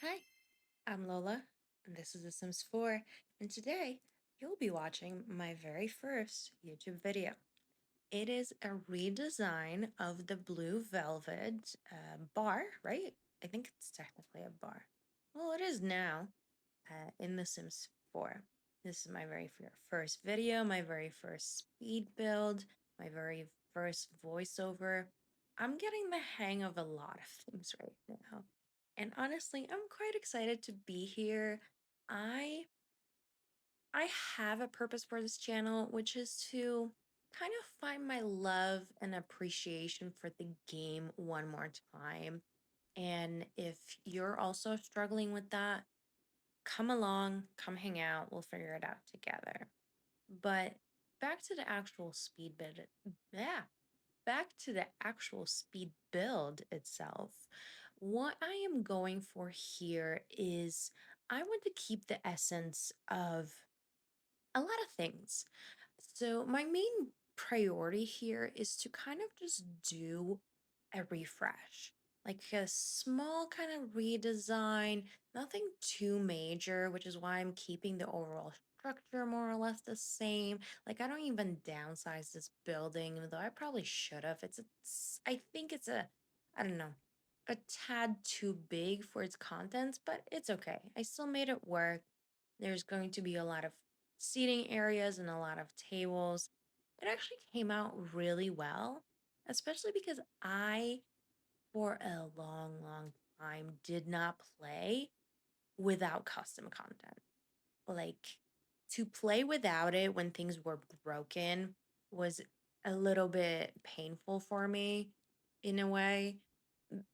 Hi, I'm Lola, and this is The Sims 4, and today you'll be watching my very first YouTube video. It is a redesign of the Blue Velvet bar, right? I think it's technically a bar. Well, it is now in The Sims 4. This is my very first video, my very first speed build, my very first voiceover. I'm getting the hang of a lot of things right now. And honestly, I'm quite excited to be here. I I have a purpose for this channel, which is to kind of find my love and appreciation for the game one more time. And if you're also struggling with that, come along, come hang out, we'll figure it out together. But back to the actual speed build. Yeah, back to the actual speed build itself. What I am going for here is I want to keep the essence of a lot of things. So, my main priority here is to kind of just do a refresh, like a small kind of redesign, nothing too major, which is why I'm keeping the overall structure more or less the same. Like, I don't even downsize this building, even though I probably should have. I think it's I don't know, a tad too big for its contents, but it's okay. I still made it work. There's going to be a lot of seating areas and a lot of tables. It actually came out really well, especially because for a long time, did not play without custom content. Like, to play without it when things were broken was a little bit painful for me in a way.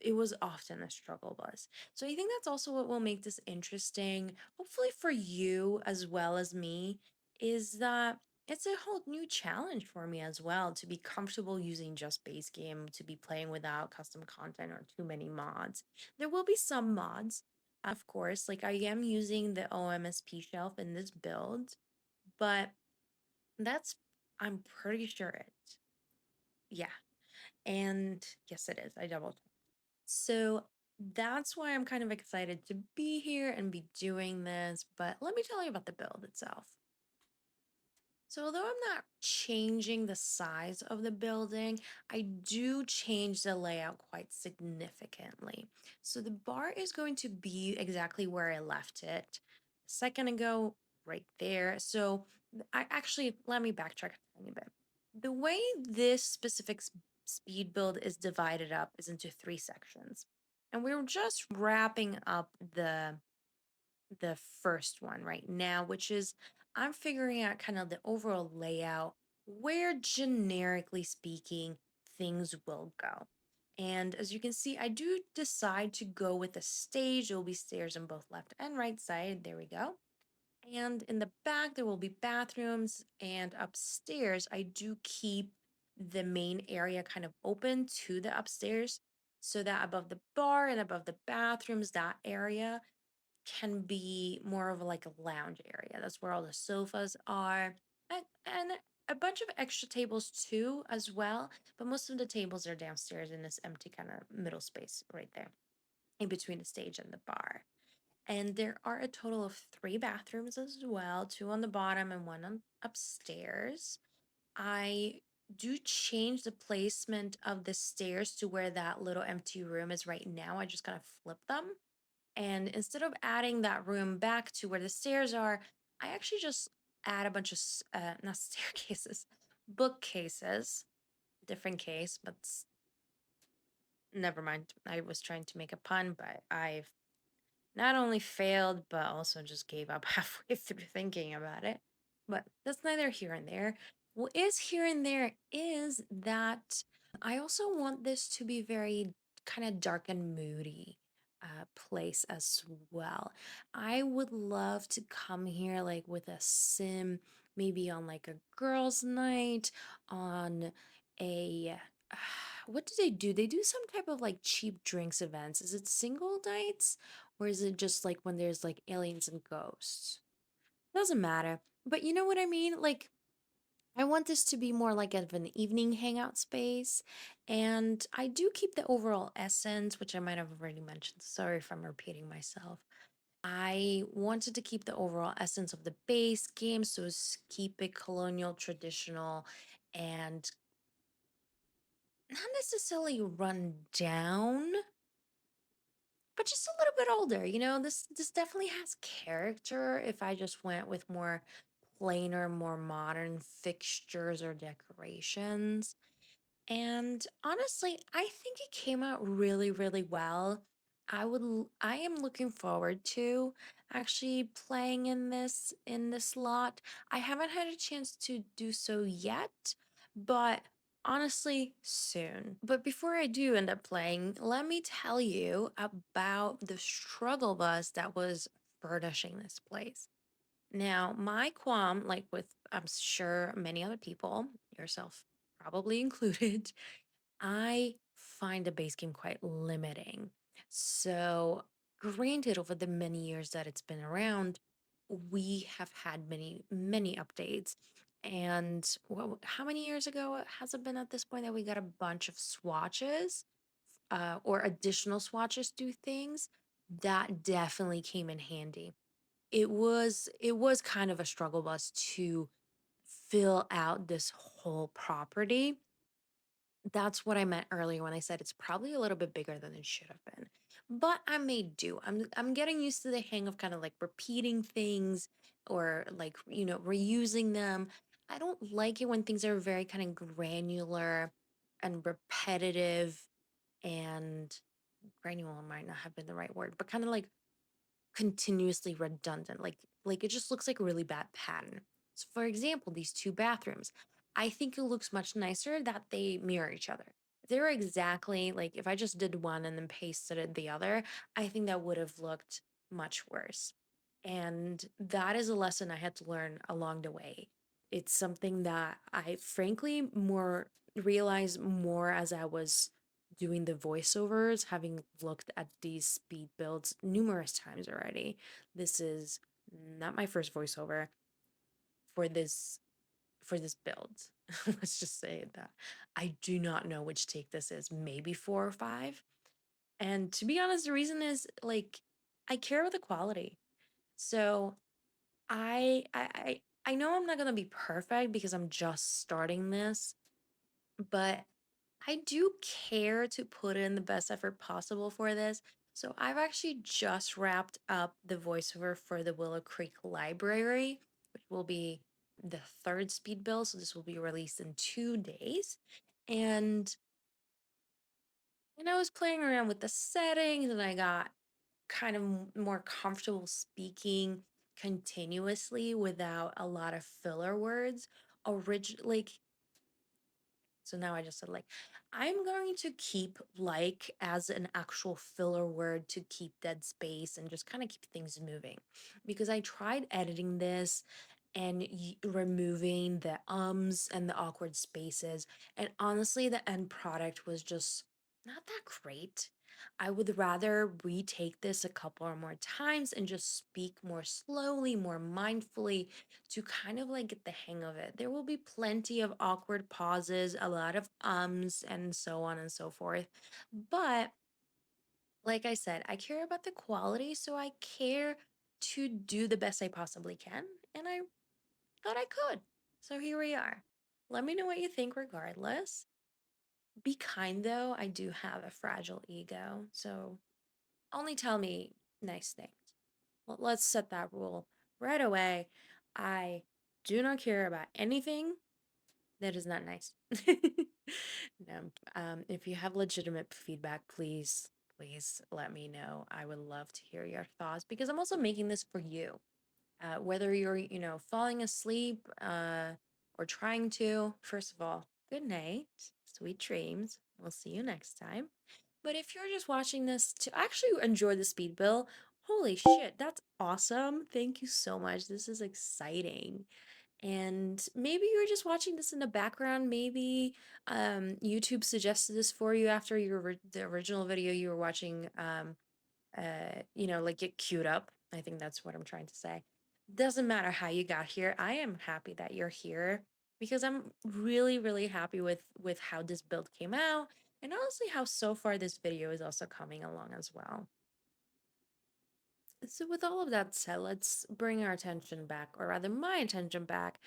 It was often a struggle bus. So I think that's also what will make this interesting, hopefully for you as well as me, is that it's a whole new challenge for me as well to be comfortable using just base game, to be playing without custom content or too many mods. There will be some mods, of course, like I am using the OMSP shelf in this build, but that's, I'm pretty sure yeah. And yes, it is. I double. So that's why I'm kind of excited to be here and be doing this. But let me tell you about the build itself. So, although I'm not changing the size of the building, I do change the layout quite significantly. So, the bar is going to be exactly where I left it a second ago, right there. So, I actually, let me backtrack a tiny bit. The way this specific speed build is divided up is into three sections. And we're just wrapping up the first one right now, which is I'm figuring out kind of the overall layout, where generically speaking, things will go. And as you can see, I do decide to go with a stage. There will be stairs on both left and right side. There we go. And in the back, there will be bathrooms. And upstairs, I do keep the main area kind of open to the upstairs so that above the bar and above the bathrooms, that area can be more of like a lounge area. That's where all the sofas are, and a bunch of extra tables too, as well. But most of the tables are downstairs in this empty kind of middle space right there in between the stage and the bar. And there are a total of three bathrooms as well, two on the bottom and one on upstairs. I do change the placement of the stairs to where that little empty room is right now. I just kind of flip them, and instead of adding that room back to where the stairs are, I actually just add a bunch of, not staircases, bookcases. Different case, but never mind. I was trying to make a pun, but I've not only failed, but also just gave up halfway through thinking about it. But that's neither here and there. What is here and there is that I also want this to be very kind of dark and moody place as well. I would love to come here like with a sim, maybe on like a girls' night, on a what do they do? They do some type of like cheap drinks events. Is it single nights? Or is it just like when there's like aliens and ghosts? Doesn't matter. But you know what I mean? Like I want this to be more like of an evening hangout space. And I do keep the overall essence, which I might have already mentioned. Sorry if I'm repeating myself. I wanted to keep the overall essence of the base game, so keep it colonial, traditional, and not necessarily run down, but just a little bit older. This definitely has character if I just went with more plainer, more modern fixtures or decorations. And honestly, I think it came out really, really well. I am looking forward to actually playing in this lot. I haven't had a chance to do so yet, but honestly, soon. But before I do end up playing, let me tell you about the struggle bus that was furnishing this place. Now, my qualm, like with I'm sure many other people, yourself probably included, I find the base game quite limiting. So, granted, over the many years that it's been around, we have had many, many updates. And how many years ago has it been at this point that we got a bunch of swatches or additional swatches to things? That definitely came in handy. It was kind of a struggle bus to fill out this whole property. That's what I meant earlier when I said it's probably a little bit bigger than it should have been. But I may do. I'm getting used to the hang of kind of like repeating things or like, reusing them. I don't like it when things are very kind of granular and repetitive, and granular might not have been the right word, but kind of like continuously redundant. Like it just looks like a really bad pattern. So for example, these two bathrooms, I think it looks much nicer that they mirror each other. If they were exactly like if I just did one and then pasted it the other, I think that would have looked much worse. And that is a lesson I had to learn along the way. It's something that I frankly more realized more as I was doing the voiceovers, having looked at these speed builds numerous times already. This is not my first voiceover for this build. Let's just say that I do not know which take this is, maybe 4 or 5. And to be honest, the reason is like I care about the quality. So I know I'm not gonna be perfect because I'm just starting this, but I do care to put in the best effort possible for this. So I've actually just wrapped up the voiceover for the Willow Creek Library, which will be the third speed build. So this will be released in 2 days. And I was playing around with the settings and I got kind of more comfortable speaking continuously without a lot of filler words. Like so now I just said like I'm going to keep like as an actual filler word to keep dead space and just kind of keep things moving. Because I tried editing this and removing the ums and the awkward spaces, and honestly the end product was just not that great. I would rather retake this a couple or more times and just speak more slowly, more mindfully, to kind of like get the hang of it. There will be plenty of awkward pauses, a lot of ums, and so on and so forth. But like I said, I care about the quality, so I care to do the best I possibly can. And I thought I could. So here we are. Let me know what you think regardless. Be kind though. I do have a fragile ego. So only tell me nice things. Well, let's set that rule right away. I do not care about anything that is not nice. No, if you have legitimate feedback, please let me know. I would love to hear your thoughts because I'm also making this for you. Whether you're, falling asleep or trying to, first of all, good night, sweet dreams. We'll see you next time. But if you're just watching this to actually enjoy the speed bill, holy shit, that's awesome. Thank you so much. This is exciting. And maybe you're just watching this in the background. Maybe YouTube suggested this for you after the original video you were watching, like get queued up. I think that's what I'm trying to say. Doesn't matter how you got here. I am happy that you're here because I'm really, really happy with how this build came out, and honestly how so far this video is also coming along as well. So with all of that said, let's bring our attention back, or rather my attention back,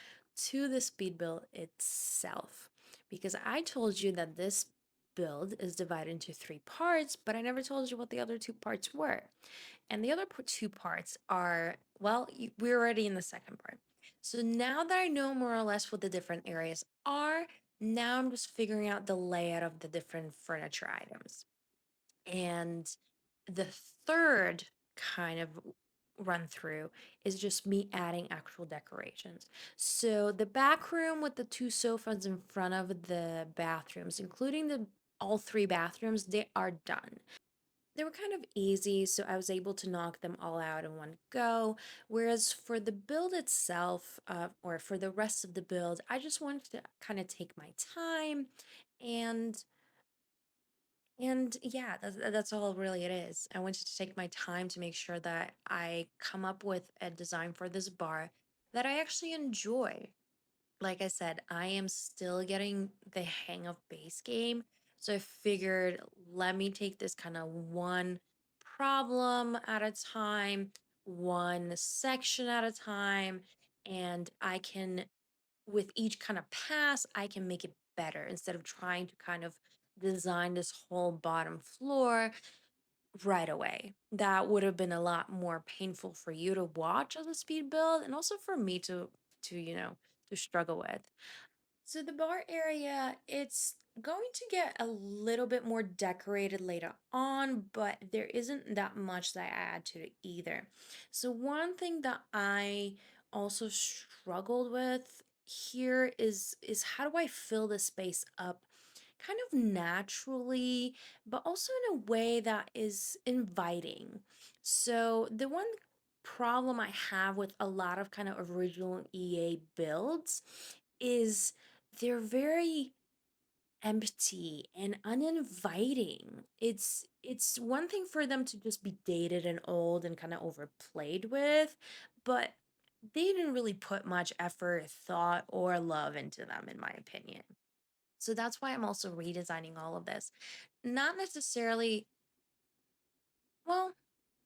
to the speed build itself. Because I told you that this build is divided into three parts, but I never told you what the other two parts were. And the other two parts are, well, we're already in the second part. So now that I know more or less what the different areas are, now I'm just figuring out the layout of the different furniture items. And the third kind of run through is just me adding actual decorations. So the back room with the two sofas in front of the bathrooms, including the all three bathrooms, they are done. They were kind of easy, so I was able to knock them all out in one go. Whereas for the build itself, or for the rest of the build, I just wanted to kind of take my time and yeah, that's all really it is. I wanted to take my time to make sure that I come up with a design for this bar that I actually enjoy. Like I said, I am still getting the hang of base game. So I figured, let me take this kind of one problem at a time, one section at a time, and I can, with each kind of pass, I can make it better instead of trying to kind of design this whole bottom floor right away. That would have been a lot more painful for you to watch as a speed build, and also for me to to struggle with. So the bar area, it's going to get a little bit more decorated later on, but there isn't that much that I add to it either. So one thing that I also struggled with here is how do I fill the space up kind of naturally, but also in a way that is inviting. So the one problem I have with a lot of kind of original EA builds is they're very empty and uninviting. It's one thing for them to just be dated and old and kind of overplayed with, but they didn't really put much effort, thought, or love into them, in my opinion. So that's why I'm also redesigning all of this. Not necessarily, well,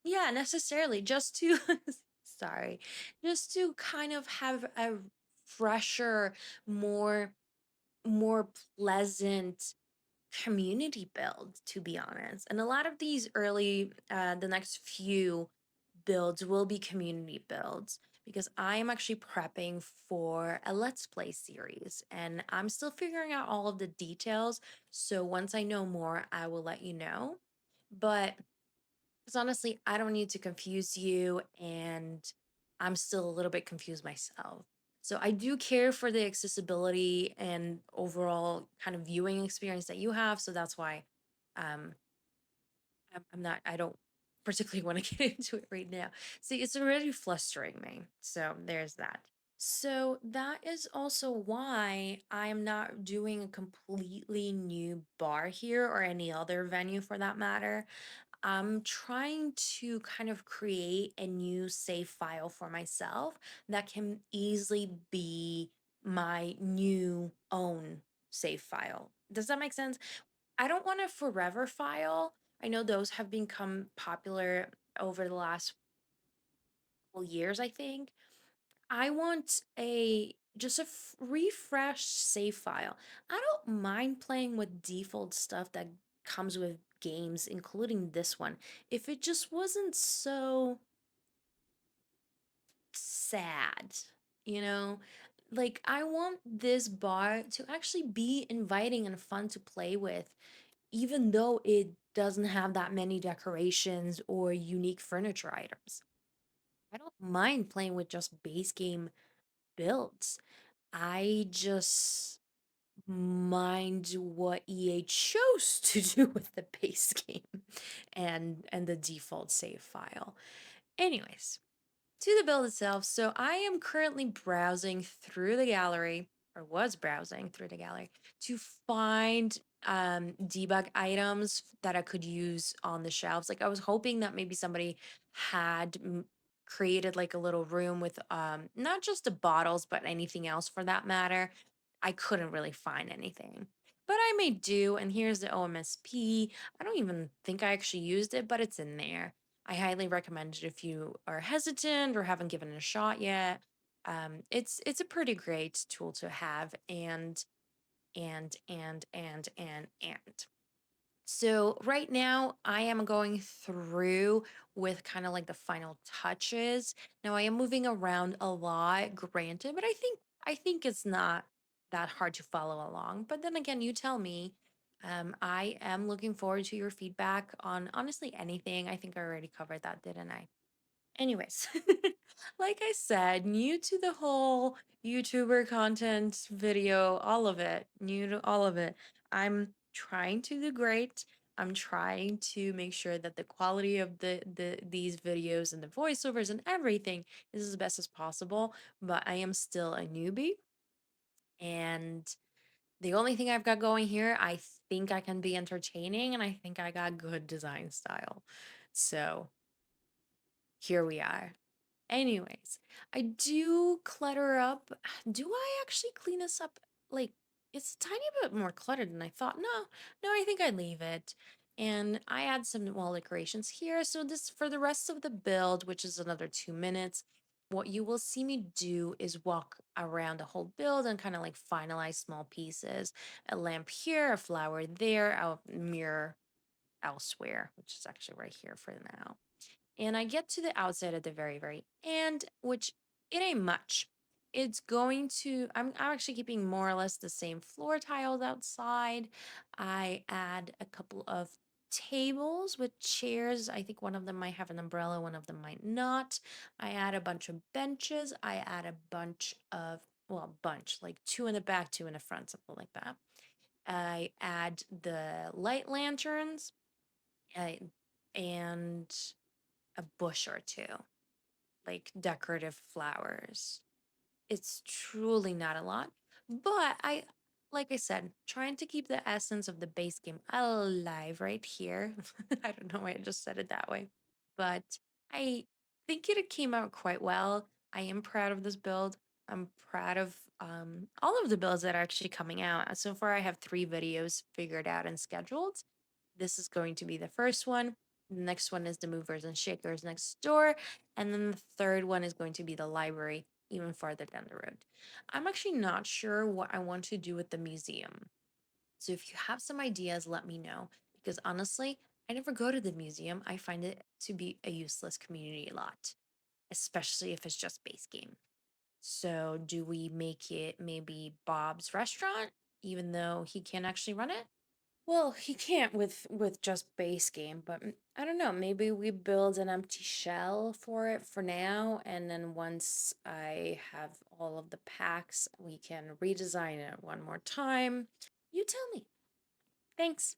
yeah, necessarily, just to, sorry, just to kind of have a fresher, more more pleasant community build, to be honest. And a lot of these early the next few builds will be community builds because I am actually prepping for a let's play series and I'm still figuring out all of the details. So once I know more, I will let you know. But because honestly, I don't need to confuse you, and I'm still a little bit confused myself. So I do care for the accessibility and overall kind of viewing experience that you have. So that's why um, I'm not, I don't particularly want to get into it right now. See, it's already flustering me. So there's that. So that is also why I'm not doing a completely new bar here or any other venue for that matter. I'm trying to kind of create a new save file for myself that can easily be my new own save file. Does that make sense? I don't want a forever file. I know those have become popular over the last couple years, I think. I want a just a refreshed save file. I don't mind playing with default stuff that comes with games, including this one, if it just wasn't so sad, you know? Like, I want this bar to actually be inviting and fun to play with, even though it doesn't have that many decorations or unique furniture items. I don't mind playing with just base game builds. I just mind what EA chose to do with the base game and the default save file. Anyways, to the build itself. So I am currently browsing through the gallery, or was browsing through the gallery, to find debug items that I could use on the shelves. Like I was hoping that maybe somebody had created like a little room with not just the bottles, but anything else for that matter, I couldn't really find anything. But I may do, and here's the OMSP. I don't even think I actually used it, but it's in there. I highly recommend it if you are hesitant or haven't given it a shot yet. It's a pretty great tool to have, and so right now I am going through with kind of like the final touches. Now I am moving around a lot, granted, but I think it's not that hard to follow along. But then again, you tell me. I am looking forward to your feedback on honestly anything. I think I already covered that, didn't I? Anyways, like I said, new to the whole YouTuber content video, all of it, new to all of it. I'm trying to do great. I'm trying to make sure that the quality of these videos and the voiceovers and everything is as best as possible, but I am still a newbie, and the only thing I've got going here, I think I can be entertaining, and I think I got good design style. So, here we are. Anyways, I do clutter up. Do I actually clean this up? Like, it's a tiny bit more cluttered than I thought. No, I think I leave it. And I add some wall decorations here. So this for the rest of the build, which is another 2 minutes, what you will see me do is walk around the whole build and kind of like finalize small pieces. A lamp here, a flower there, a mirror elsewhere, which is actually right here for now. And I get to the outside at the very, very end, which it ain't much. It's going to, I'm actually keeping more or less the same floor tiles outside. I add a couple of tables with chairs. I think one of them might have an umbrella, one of them might not. I add a bunch of benches. I add a bunch of, well, bunch, like two in the back, two in the front, something like that. I add the light lanterns. I, and a bush or two, like decorative flowers. It's truly not a lot, but like I said, trying to keep the essence of the base game alive right here. I don't know why I just said it that way, but I think it came out quite well. I am proud of this build. I'm proud of all of the builds that are actually coming out. So far, I have 3 videos figured out and scheduled. This is going to be the first one. The next one is the movers and shakers next door. And then the third one is going to be the library even farther down the road. I'm actually not sure what I want to do with the museum. So if you have some ideas, let me know. Because honestly, I never go to the museum. I find it to be a useless community lot, especially if it's just base game. So do we make it maybe Bob's restaurant, even though he can't actually run it? Well, he can't with just base game, but I don't know. Maybe we build an empty shell for it for now, and then once I have all of the packs, we can redesign it one more time. You tell me. Thanks.